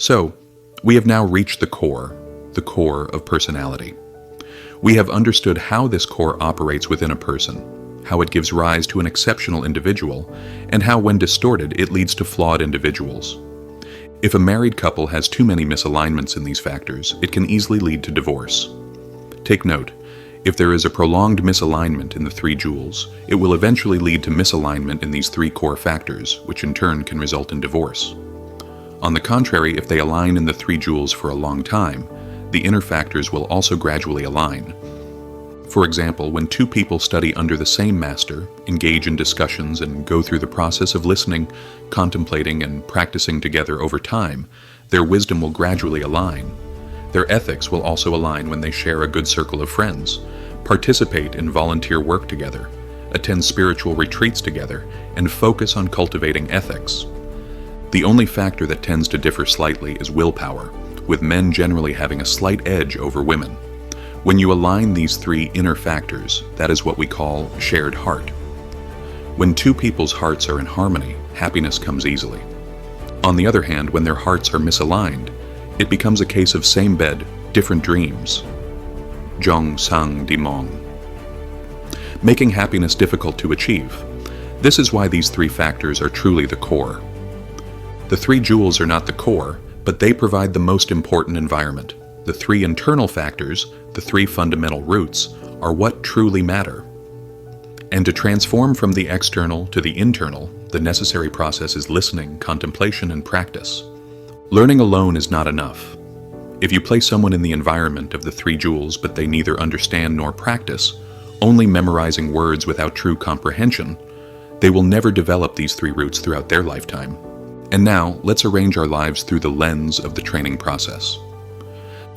So, we have now reached the core of personality. We have understood how this core operates within a person, how it gives rise to an exceptional individual, and how when distorted it leads to flawed individuals. If a married couple has too many misalignments in these factors, it can easily lead to divorce. Take note, if there is a prolonged misalignment in the 3 jewels, it will eventually lead to misalignment in these 3 core factors, which in turn can result in divorce. On the contrary, if they align in the 3 jewels for a long time, the inner factors will also gradually align. For example, when 2 people study under the same master, engage in discussions, and go through the process of listening, contemplating, and practicing together over time, their wisdom will gradually align. Their ethics will also align when they share a good circle of friends, participate in volunteer work together, attend spiritual retreats together, and focus on cultivating ethics. The only factor that tends to differ slightly is willpower, with men generally having a slight edge over women. When you align these 3 inner factors, that is what we call shared heart. When 2 people's hearts are in harmony, happiness comes easily. On the other hand, when their hearts are misaligned, it becomes a case of same bed, different dreams. Zhong Sang Di Mong. Making happiness difficult to achieve. This is why these 3 factors are truly the core. The 3 jewels are not the core, but they provide the most important environment. The 3 internal factors, the 3 fundamental roots, are what truly matter. And to transform from the external to the internal, the necessary process is listening, contemplation, and practice. Learning alone is not enough. If you place someone in the environment of the 3 jewels but they neither understand nor practice, only memorizing words without true comprehension, they will never develop these 3 roots throughout their lifetime. And now, let's arrange our lives through the lens of the training process.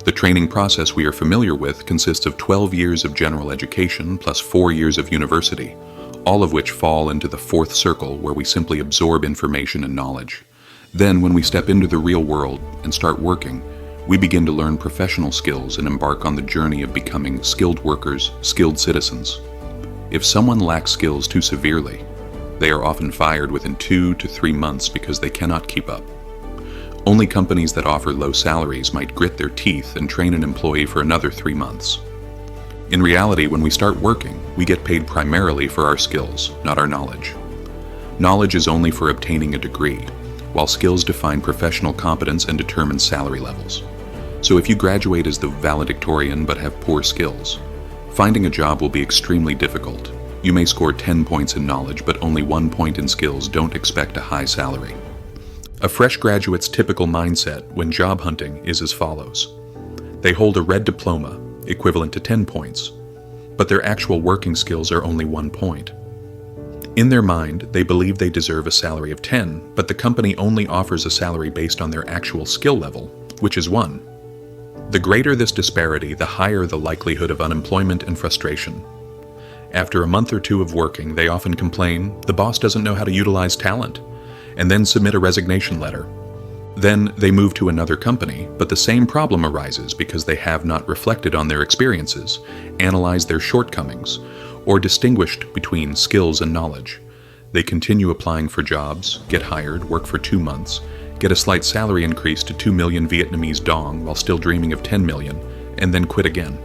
The training process we are familiar with consists of 12 years of general education plus 4 years of university, all of which fall into the 4th circle where we simply absorb information and knowledge. Then, when we step into the real world and start working, we begin to learn professional skills and embark on the journey of becoming skilled workers, skilled citizens. If someone lacks skills too severely, they are often fired within 2 to 3 months because they cannot keep up. Only companies that offer low salaries might grit their teeth and train an employee for another 3 months. In reality, when we start working, we get paid primarily for our skills, not our knowledge. Knowledge is only for obtaining a degree, while skills define professional competence and determine salary levels. So if you graduate as the valedictorian but have poor skills, finding a job will be extremely difficult. You may score 10 points in knowledge but only 1 point in skills. Don't expect a high salary. A fresh graduate's typical mindset when job hunting is as follows. They hold a red diploma, equivalent to 10 points, but their actual working skills are only 1 point. In their mind, they believe they deserve a salary of 10, but the company only offers a salary based on their actual skill level, which is 1. The greater this disparity, the higher the likelihood of unemployment and frustration. After a month or 2 of working, they often complain, the boss doesn't know how to utilize talent, and then submit a resignation letter. Then they move to another company, but the same problem arises because they have not reflected on their experiences, analyzed their shortcomings, or distinguished between skills and knowledge. They continue applying for jobs, get hired, work for 2 months, get a slight salary increase to 2 million Vietnamese dong while still dreaming of 10 million, and then quit again.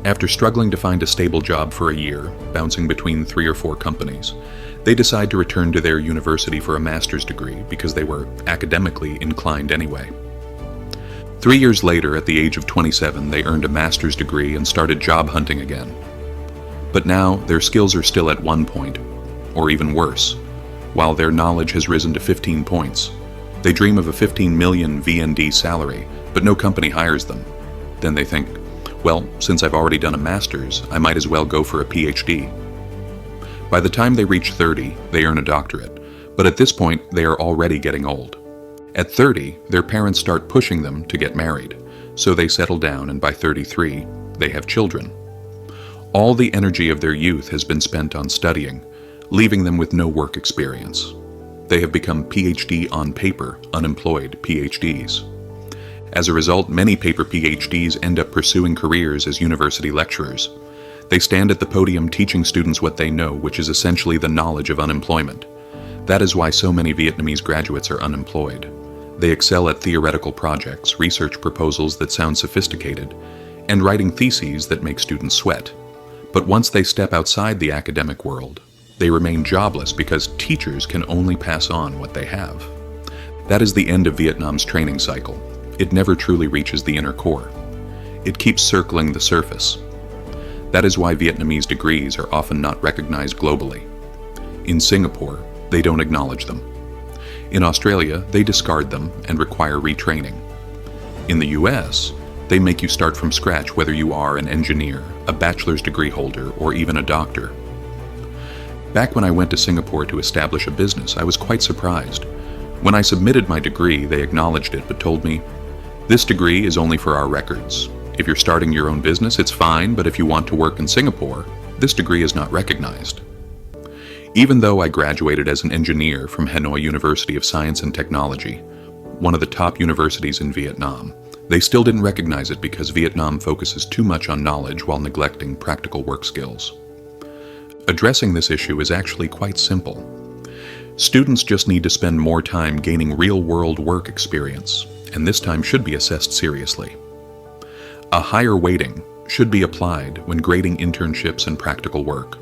After struggling to find a stable job for a year, bouncing between 3 or 4 companies, they decide to return to their university for a master's degree because they were academically inclined anyway. 3 years later, at the age of 27, they earned a master's degree and started job hunting again. But now, their skills are still at 1 point, or even worse, while their knowledge has risen to 15 points. They dream of a 15 million VND salary, but no company hires them. Then they think, well, since I've already done a master's, I might as well go for a PhD. By the time they reach 30, they earn a doctorate, but at this point, they are already getting old. At 30, their parents start pushing them to get married, so they settle down, and by 33, they have children. All the energy of their youth has been spent on studying, leaving them with no work experience. They have become PhD on paper, unemployed PhDs. As a result, many paper PhDs end up pursuing careers as university lecturers. They stand at the podium teaching students what they know, which is essentially the knowledge of unemployment. That is why so many Vietnamese graduates are unemployed. They excel at theoretical projects, research proposals that sound sophisticated, and writing theses that make students sweat. But once they step outside the academic world, they remain jobless because teachers can only pass on what they have. That is the end of Vietnam's training cycle. It never truly reaches the inner core. It keeps circling the surface. That is why Vietnamese degrees are often not recognized globally. In Singapore, they don't acknowledge them. In Australia, they discard them and require retraining. In the US, they make you start from scratch whether you are an engineer, a bachelor's degree holder, or even a doctor. Back when I went to Singapore to establish a business, I was quite surprised. When I submitted my degree, they acknowledged it but told me, "This degree is only for our records. If you're starting your own business, it's fine, but if you want to work in Singapore, this degree is not recognized." Even though I graduated as an engineer from Hanoi University of Science and Technology, one of the top universities in Vietnam, they still didn't recognize it because Vietnam focuses too much on knowledge while neglecting practical work skills. Addressing this issue is actually quite simple. Students just need to spend more time gaining real-world work experience, and this time should be assessed seriously. A higher weighting should be applied when grading internships and practical work.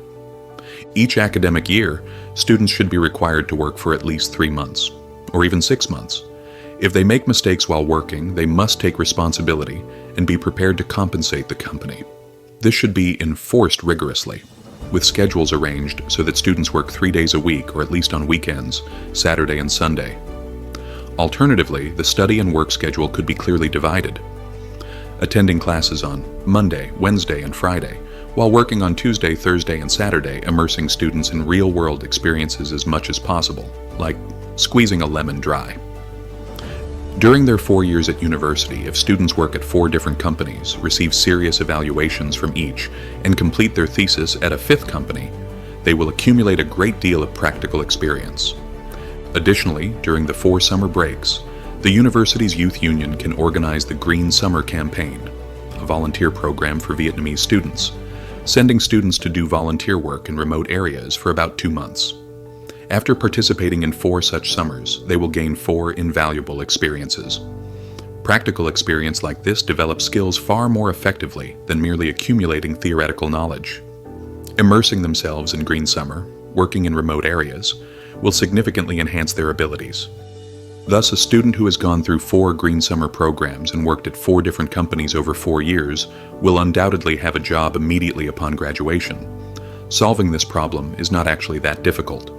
Each academic year, students should be required to work for at least 3 months, or even 6 months. If they make mistakes while working, they must take responsibility and be prepared to compensate the company. This should be enforced rigorously, with schedules arranged so that students work 3 days a week or at least on weekends, Saturday and Sunday. Alternatively, the study and work schedule could be clearly divided. Attending classes on Monday, Wednesday, and Friday, while working on Tuesday, Thursday, and Saturday, immersing students in real-world experiences as much as possible, like squeezing a lemon dry. During their 4 years at university, if students work at 4 different companies, receive serious evaluations from each, and complete their thesis at a 5th company, they will accumulate a great deal of practical experience. Additionally, during the 4 summer breaks, the university's youth union can organize the Green Summer Campaign, a volunteer program for Vietnamese students, sending students to do volunteer work in remote areas for about 2 months. After participating in 4 such summers, they will gain 4 invaluable experiences. Practical experience like this develops skills far more effectively than merely accumulating theoretical knowledge. Immersing themselves in Green Summer, working in remote areas, will significantly enhance their abilities. Thus, a student who has gone through 4 Green Summer programs and worked at 4 different companies over 4 years will undoubtedly have a job immediately upon graduation. Solving this problem is not actually that difficult,